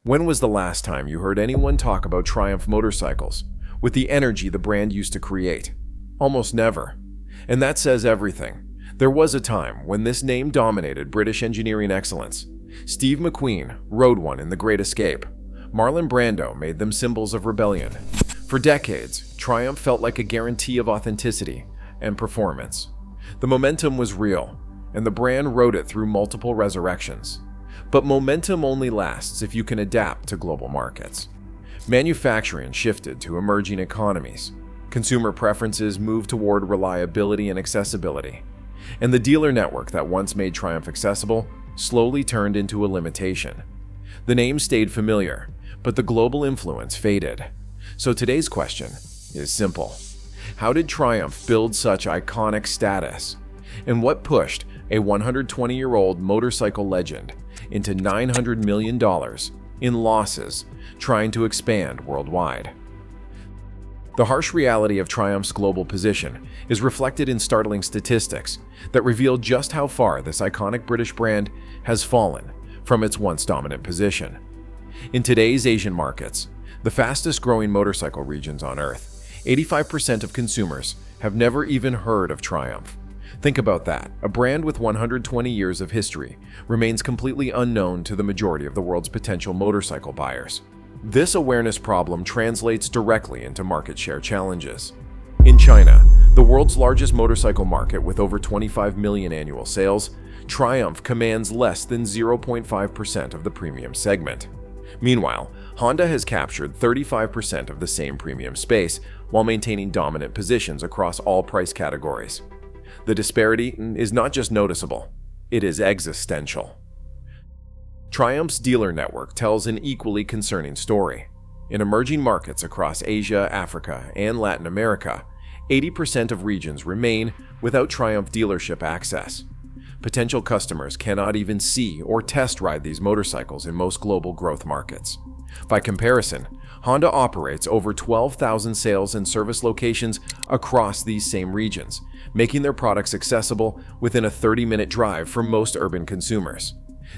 When was the last time you heard anyone talk about Triumph motorcycles with the energy the brand used to create? Almost never. And that says everything. There was a time when this name dominated British engineering excellence. Steve McQueen rode one in The Great Escape. Marlon Brando made them symbols of rebellion. For decades, Triumph felt like a guarantee of authenticity and performance. The momentum was real, and the brand rode it through multiple resurrections. But momentum only lasts if you can adapt to global markets. Manufacturing shifted to emerging economies. Consumer preferences moved toward reliability and accessibility. And the dealer network that once made Triumph accessible slowly turned into a limitation. The name stayed familiar, but the global influence faded. So today's question is simple. How did Triumph build such iconic status? And what pushed a 120-year-old motorcycle legend into $900 million in losses trying to expand worldwide? The harsh reality of Triumph's global position is reflected in startling statistics that reveal just how far this iconic British brand has fallen from its once dominant position. In today's Asian markets, the fastest-growing motorcycle regions on Earth, 85% of consumers have never even heard of Triumph. Think about that. A brand with 120 years of history remains completely unknown to the majority of the world's potential motorcycle buyers. This awareness problem translates directly into market share challenges. In China, the world's largest motorcycle market with over 25 million annual sales, Triumph commands less than 0.5% of the premium segment. Meanwhile, Honda has captured 35% of the same premium space while maintaining dominant positions across all price categories. The disparity is not just noticeable, it is existential. Triumph's dealer network tells an equally concerning story. In emerging markets across Asia, Africa, and Latin America, 80% of regions remain without Triumph dealership access. Potential customers cannot even see or test ride these motorcycles in most global growth markets. By comparison, Honda operates over 12,000 sales and service locations across these same regions, making their products accessible within a 30-minute drive for most urban consumers.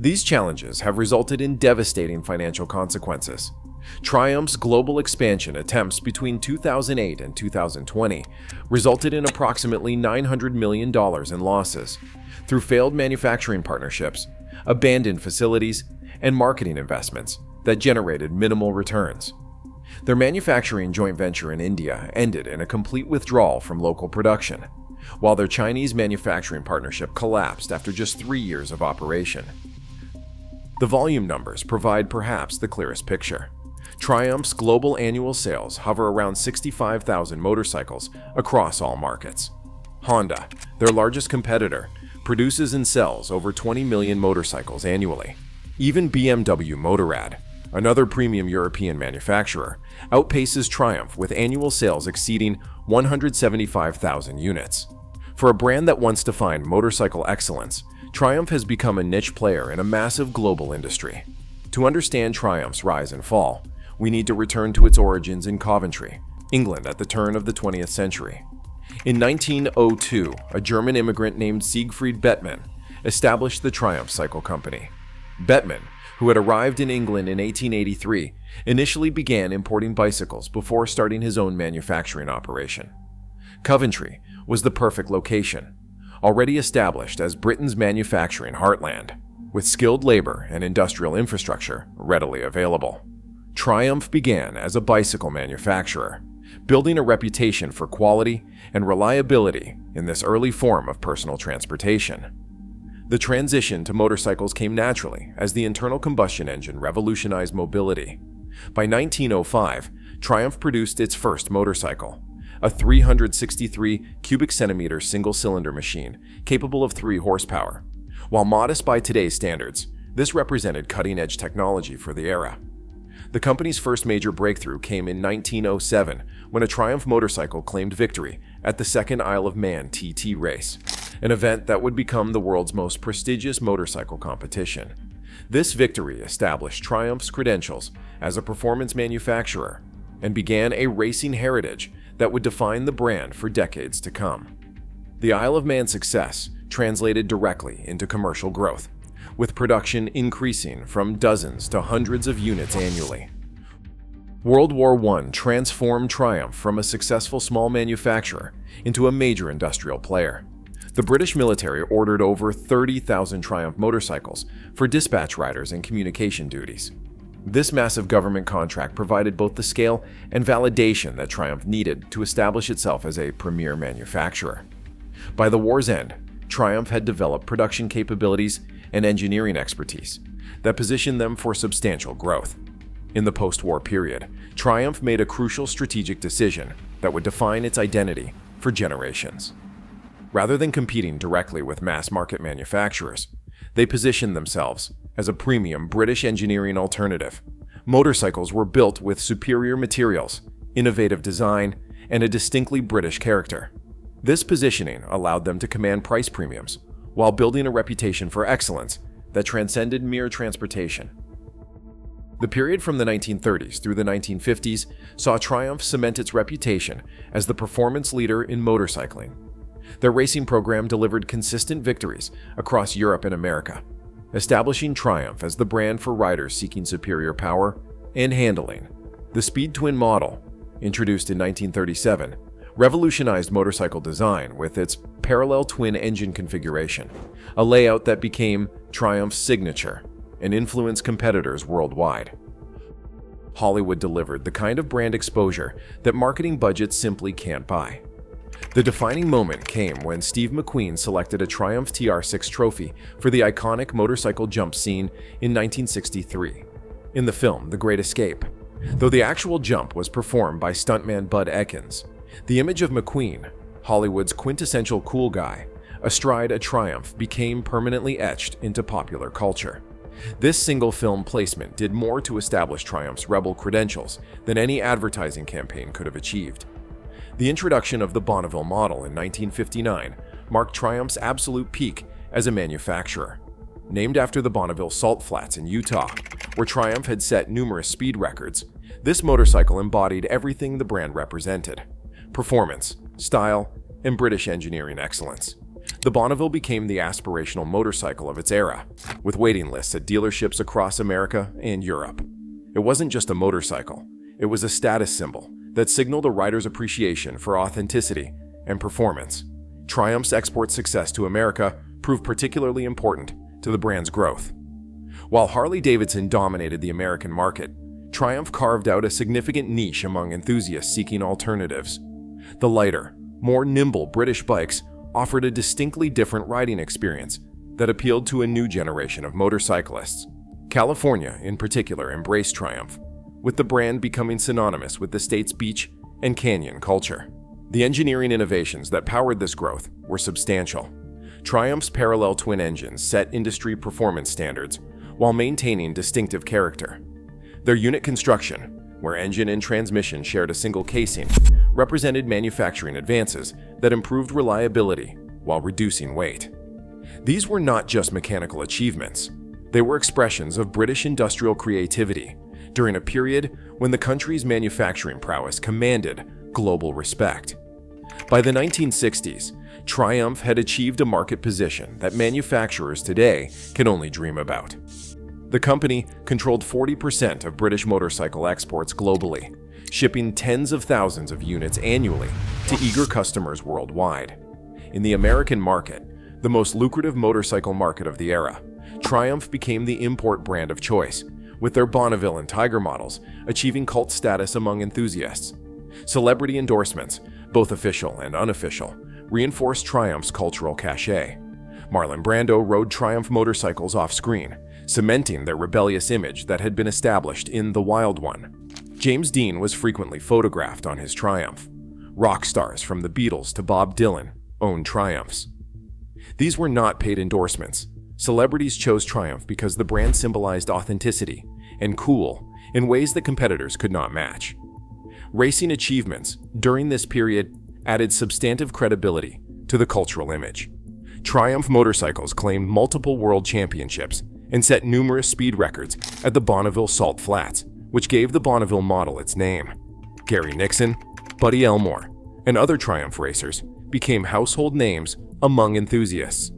These challenges have resulted in devastating financial consequences. Triumph's global expansion attempts between 2008 and 2020 resulted in approximately $900 million in losses through failed manufacturing partnerships, abandoned facilities, and marketing investments that generated minimal returns. Their manufacturing joint venture in India ended in a complete withdrawal from local production, while their Chinese manufacturing partnership collapsed after just 3 years of operation. The volume numbers provide perhaps the clearest picture. Triumph's global annual sales hover around 65,000 motorcycles across all markets. Honda, their largest competitor, produces and sells over 20 million motorcycles annually. Even BMW Motorrad, another premium European manufacturer, outpaces Triumph with annual sales exceeding 175,000 units. For a brand that once defined motorcycle excellence, Triumph has become a niche player in a massive global industry. To understand Triumph's rise and fall, we need to return to its origins in Coventry, England at the turn of the 20th century. In 1902, a German immigrant named Siegfried Bettmann established the Triumph Cycle Company. Bettmann, who had arrived in England in 1883, initially began importing bicycles before starting his own manufacturing operation. Coventry was the perfect location, already established as Britain's manufacturing heartland, with skilled labor and industrial infrastructure readily available. Triumph began as a bicycle manufacturer, building a reputation for quality and reliability in this early form of personal transportation. The transition to motorcycles came naturally as the internal combustion engine revolutionized mobility. By 1905, Triumph produced its first motorcycle, a 363 cubic centimeter single-cylinder machine capable of 3 horsepower. While modest by today's standards, this represented cutting-edge technology for the era. The company's first major breakthrough came in 1907 when a Triumph motorcycle claimed victory at the second Isle of Man TT race, an event that would become the world's most prestigious motorcycle competition. This victory established Triumph's credentials as a performance manufacturer and began a racing heritage that would define the brand for decades to come. The Isle of Man success translated directly into commercial growth, with production increasing from dozens to hundreds of units annually. World War I transformed Triumph from a successful small manufacturer into a major industrial player. The British military ordered over 30,000 Triumph motorcycles for dispatch riders and communication duties. This massive government contract provided both the scale and validation that Triumph needed to establish itself as a premier manufacturer. By the war's end, Triumph had developed production capabilities and engineering expertise that positioned them for substantial growth. In the post-war period, Triumph made a crucial strategic decision that would define its identity for generations. Rather than competing directly with mass-market manufacturers, they positioned themselves as a premium British engineering alternative. Motorcycles were built with superior materials, innovative design, and a distinctly British character. This positioning allowed them to command price premiums while building a reputation for excellence that transcended mere transportation. The period from the 1930s through the 1950s saw Triumph cement its reputation as the performance leader in motorcycling. Their racing program delivered consistent victories across Europe and America, establishing Triumph as the brand for riders seeking superior power and handling. The Speed Twin model, introduced in 1937, revolutionized motorcycle design with its parallel twin engine configuration, a layout that became Triumph's signature and influenced competitors worldwide. Hollywood delivered the kind of brand exposure that marketing budgets simply can't buy. The defining moment came when Steve McQueen selected a Triumph TR6 trophy for the iconic motorcycle jump scene in 1963, in the film The Great Escape. Though the actual jump was performed by stuntman Bud Ekins, the image of McQueen, Hollywood's quintessential cool guy, astride a Triumph became permanently etched into popular culture. This single film placement did more to establish Triumph's rebel credentials than any advertising campaign could have achieved. The introduction of the Bonneville model in 1959 marked Triumph's absolute peak as a manufacturer. Named after the Bonneville Salt Flats in Utah, where Triumph had set numerous speed records, this motorcycle embodied everything the brand represented: performance, style, and British engineering excellence. The Bonneville became the aspirational motorcycle of its era, with waiting lists at dealerships across America and Europe. It wasn't just a motorcycle, it was a status symbol that signaled a rider's appreciation for authenticity and performance. Triumph's export success to America proved particularly important to the brand's growth. While Harley-Davidson dominated the American market, Triumph carved out a significant niche among enthusiasts seeking alternatives. The lighter, more nimble British bikes offered a distinctly different riding experience that appealed to a new generation of motorcyclists. California, in particular, embraced Triumph, with the brand becoming synonymous with the state's beach and canyon culture. The engineering innovations that powered this growth were substantial. Triumph's parallel twin engines set industry performance standards while maintaining distinctive character. Their unit construction, where engine and transmission shared a single casing, represented manufacturing advances that improved reliability while reducing weight. These were not just mechanical achievements. They were expressions of British industrial creativity during a period when the country's manufacturing prowess commanded global respect. By the 1960s, Triumph had achieved a market position that manufacturers today can only dream about. The company controlled 40% of British motorcycle exports globally, shipping tens of thousands of units annually to eager customers worldwide. In the American market, the most lucrative motorcycle market of the era, Triumph became the import brand of choice, with their Bonneville and Tiger models achieving cult status among enthusiasts. Celebrity endorsements, both official and unofficial, reinforced Triumph's cultural cachet. Marlon Brando rode Triumph motorcycles off-screen, cementing their rebellious image that had been established in The Wild One. James Dean was frequently photographed on his Triumph. Rock stars from the Beatles to Bob Dylan owned Triumphs. These were not paid endorsements. Celebrities chose Triumph because the brand symbolized authenticity and cool in ways that competitors could not match. Racing achievements during this period added substantive credibility to the cultural image. Triumph motorcycles claimed multiple world championships and set numerous speed records at the Bonneville Salt Flats, which gave the Bonneville model its name. Gary Nixon, Buddy Elmore, and other Triumph racers became household names among enthusiasts.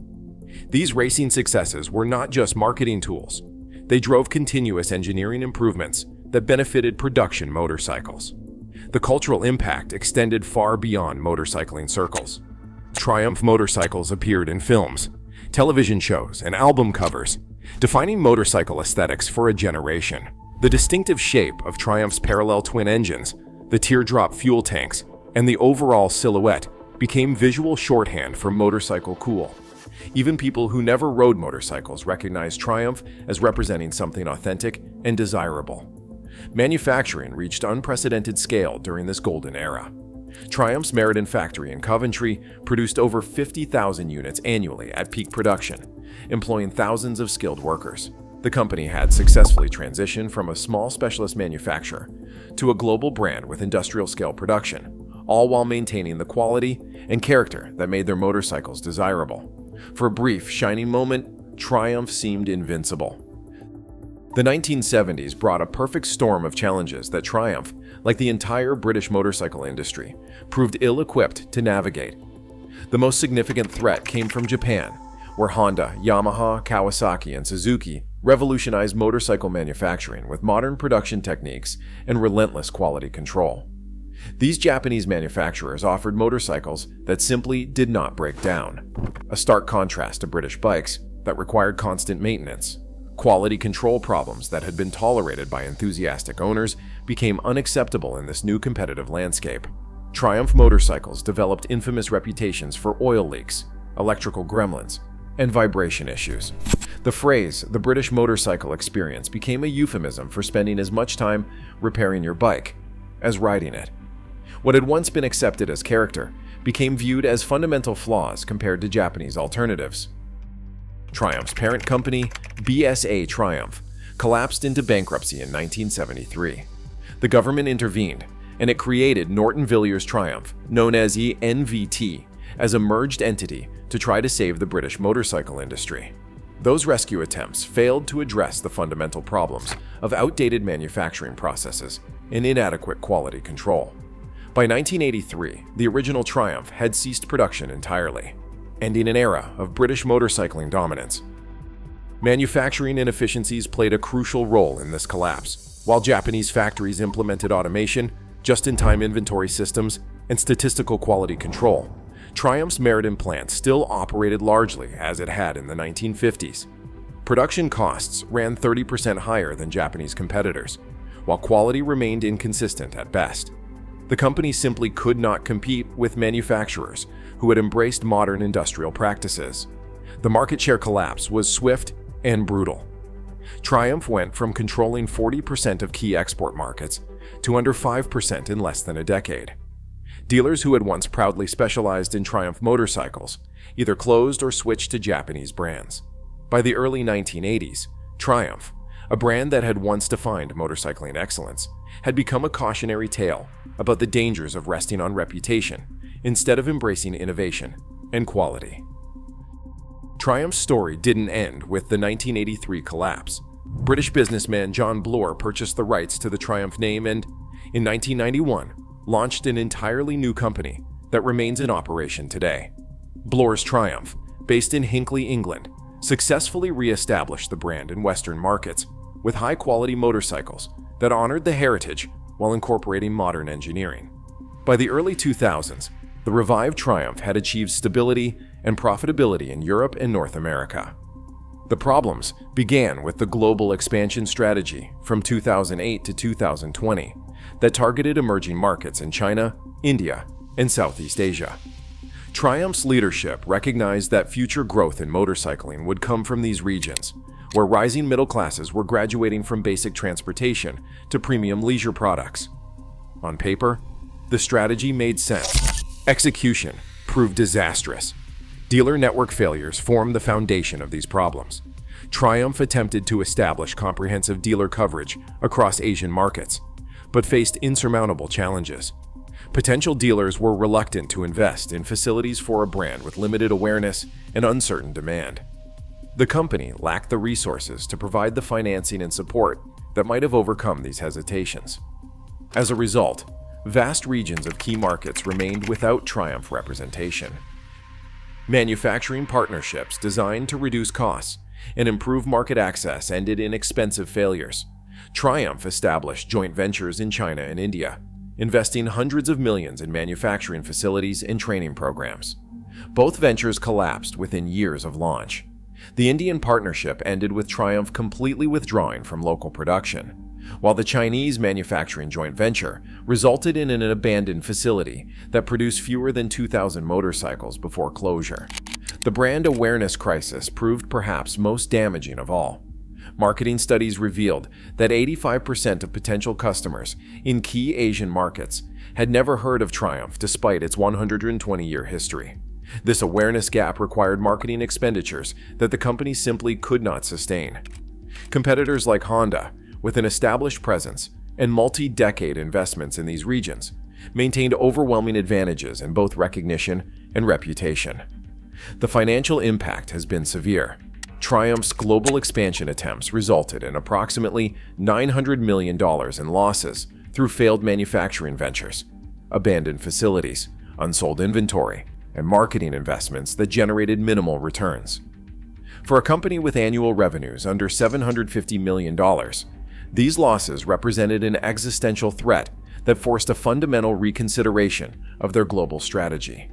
These racing successes were not just marketing tools. They drove continuous engineering improvements that benefited production motorcycles. The cultural impact extended far beyond motorcycling circles. Triumph motorcycles appeared in films, television shows, and album covers, defining motorcycle aesthetics for a generation. The distinctive shape of Triumph's parallel twin engines, the teardrop fuel tanks, and the overall silhouette became visual shorthand for motorcycle cool. Even people who never rode motorcycles recognized Triumph as representing something authentic and desirable. Manufacturing reached unprecedented scale during this golden era. Triumph's Meriden factory in Coventry produced over 50,000 units annually at peak production, employing thousands of skilled workers. The company had successfully transitioned from a small specialist manufacturer to a global brand with industrial-scale production, all while maintaining the quality and character that made their motorcycles desirable. For a brief, shining moment, Triumph seemed invincible. The 1970s brought a perfect storm of challenges that Triumph, like the entire British motorcycle industry, proved ill-equipped to navigate. The most significant threat came from Japan, where Honda, Yamaha, Kawasaki, and Suzuki revolutionized motorcycle manufacturing with modern production techniques and relentless quality control. These Japanese manufacturers offered motorcycles that simply did not break down, a stark contrast to British bikes that required constant maintenance. Quality control problems that had been tolerated by enthusiastic owners became unacceptable in this new competitive landscape. Triumph motorcycles developed infamous reputations for oil leaks, electrical gremlins, and vibration issues. The phrase, "the British motorcycle experience," became a euphemism for spending as much time repairing your bike as riding it. What had once been accepted as character became viewed as fundamental flaws compared to Japanese alternatives. Triumph's parent company, BSA Triumph, collapsed into bankruptcy in 1973. The government intervened, and it created Norton Villiers Triumph, known as NVT, as a merged entity to try to save the British motorcycle industry. Those rescue attempts failed to address the fundamental problems of outdated manufacturing processes and inadequate quality control. By 1983, the original Triumph had ceased production entirely, ending an era of British motorcycling dominance. Manufacturing inefficiencies played a crucial role in this collapse. While Japanese factories implemented automation, just-in-time inventory systems, and statistical quality control, Triumph's Meriden plant still operated largely as it had in the 1950s. Production costs ran 30% higher than Japanese competitors, while quality remained inconsistent at best. The company simply could not compete with manufacturers who had embraced modern industrial practices. The market share collapse was swift and brutal. Triumph went from controlling 40% of key export markets to under 5% in less than a decade. Dealers who had once proudly specialized in Triumph motorcycles either closed or switched to Japanese brands. By the early 1980s, Triumph, a brand that had once defined motorcycling excellence, had become a cautionary tale about the dangers of resting on reputation instead of embracing innovation and quality. Triumph's story didn't end with the 1983 collapse. British businessman John Bloor purchased the rights to the Triumph name and, in 1991, launched an entirely new company that remains in operation today. Bloor's Triumph, based in Hinckley, England, successfully re-established the brand in Western markets with high-quality motorcycles that honored the heritage while incorporating modern engineering. By the early 2000s, the revived Triumph had achieved stability and profitability in Europe and North America. The problems began with the global expansion strategy from 2008 to 2020 that targeted emerging markets in China, India, and Southeast Asia. Triumph's leadership recognized that future growth in motorcycling would come from these regions, where rising middle classes were graduating from basic transportation to premium leisure products. On paper, the strategy made sense. Execution proved disastrous. Dealer network failures formed the foundation of these problems. Triumph attempted to establish comprehensive dealer coverage across Asian markets, but faced insurmountable challenges. Potential dealers were reluctant to invest in facilities for a brand with limited awareness and uncertain demand. The company lacked the resources to provide the financing and support that might have overcome these hesitations. As a result, vast regions of key markets remained without Triumph representation. Manufacturing partnerships designed to reduce costs and improve market access ended in expensive failures. Triumph established joint ventures in China and India, investing hundreds of millions in manufacturing facilities and training programs. Both ventures collapsed within years of launch. The Indian partnership ended with Triumph completely withdrawing from local production, while the Chinese manufacturing joint venture resulted in an abandoned facility that produced fewer than 2,000 motorcycles before closure. The brand awareness crisis proved perhaps most damaging of all. Marketing studies revealed that 85% of potential customers in key Asian markets had never heard of Triumph despite its 120-year history. This awareness gap required marketing expenditures that the company simply could not sustain. Competitors like Honda, with an established presence and multi-decade investments in these regions, maintained overwhelming advantages in both recognition and reputation. The financial impact has been severe. Triumph's global expansion attempts resulted in approximately $900 million in losses through failed manufacturing ventures, abandoned facilities, unsold inventory, and marketing investments that generated minimal returns. For a company with annual revenues under $750 million, these losses represented an existential threat that forced a fundamental reconsideration of their global strategy.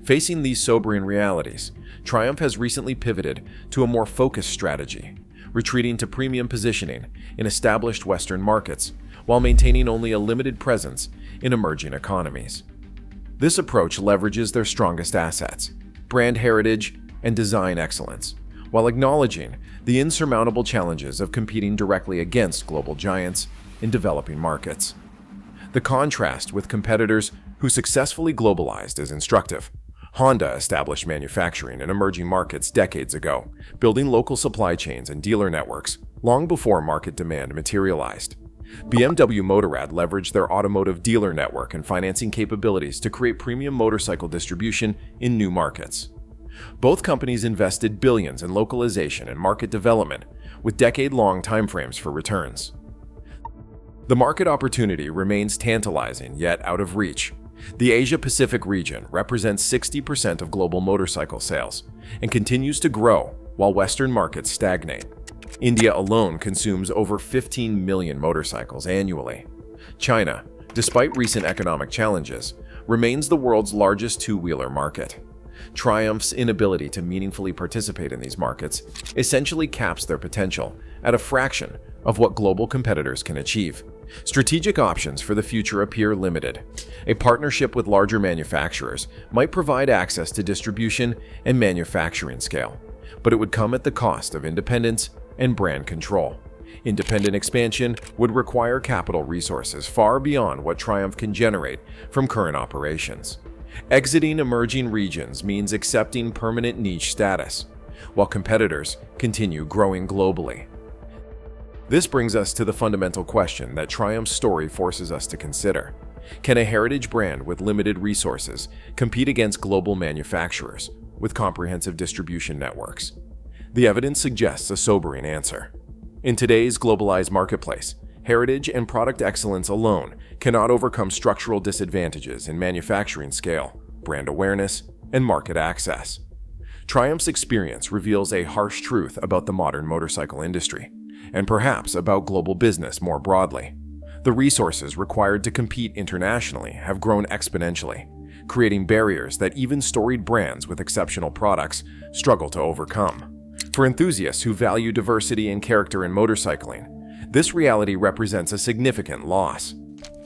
Facing these sobering realities, Triumph has recently pivoted to a more focused strategy, retreating to premium positioning in established Western markets while maintaining only a limited presence in emerging economies. This approach leverages their strongest assets, brand heritage and design excellence, while acknowledging the insurmountable challenges of competing directly against global giants in developing markets. The contrast with competitors who successfully globalized is instructive. Honda established manufacturing in emerging markets decades ago, building local supply chains and dealer networks long before market demand materialized. BMW Motorrad leveraged their automotive dealer network and financing capabilities to create premium motorcycle distribution in new markets. Both companies invested billions in localization and market development, with decade-long timeframes for returns. The market opportunity remains tantalizing yet out of reach. The Asia-Pacific region represents 60% of global motorcycle sales and continues to grow while Western markets stagnate. India alone consumes over 15 million motorcycles annually. China, despite recent economic challenges, remains the world's largest two-wheeler market. Triumph's inability to meaningfully participate in these markets essentially caps their potential at a fraction of what global competitors can achieve. Strategic options for the future appear limited. A partnership with larger manufacturers might provide access to distribution and manufacturing scale, but it would come at the cost of independence and brand control. Independent expansion would require capital resources far beyond what Triumph can generate from current operations. Exiting emerging regions means accepting permanent niche status, while competitors continue growing globally. This brings us to the fundamental question that Triumph's story forces us to consider. Can a heritage brand with limited resources compete against global manufacturers with comprehensive distribution networks? The evidence suggests a sobering answer. In today's globalized marketplace, heritage and product excellence alone cannot overcome structural disadvantages in manufacturing scale, brand awareness, and market access. Triumph's experience reveals a harsh truth about the modern motorcycle industry, and perhaps about global business more broadly. The resources required to compete internationally have grown exponentially, creating barriers that even storied brands with exceptional products struggle to overcome. For enthusiasts who value diversity and character in motorcycling, this reality represents a significant loss.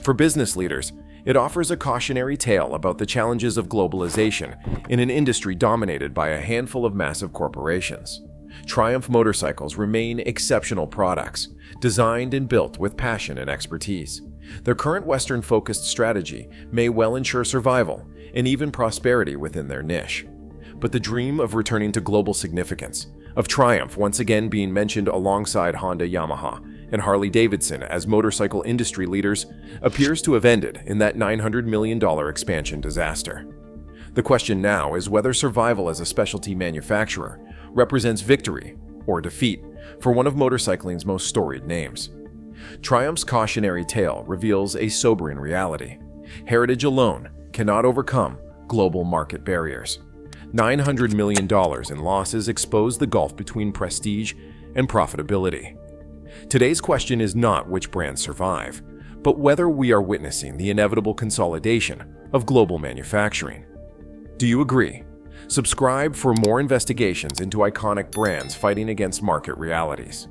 For business leaders, it offers a cautionary tale about the challenges of globalization in an industry dominated by a handful of massive corporations. Triumph motorcycles remain exceptional products, designed and built with passion and expertise. Their current Western-focused strategy may well ensure survival and even prosperity within their niche. But the dream of returning to global significance, of Triumph once again being mentioned alongside Honda, Yamaha, and Harley-Davidson as motorcycle industry leaders, appears to have ended in that $900 million expansion disaster. The question now is whether survival as a specialty manufacturer represents victory or defeat for one of motorcycling's most storied names. Triumph's cautionary tale reveals a sobering reality. Heritage alone cannot overcome global market barriers. $900 million in losses exposed the gulf between prestige and profitability. Today's question is not which brands survive, but whether we are witnessing the inevitable consolidation of global manufacturing. Do you agree? Subscribe for more investigations into iconic brands fighting against market realities.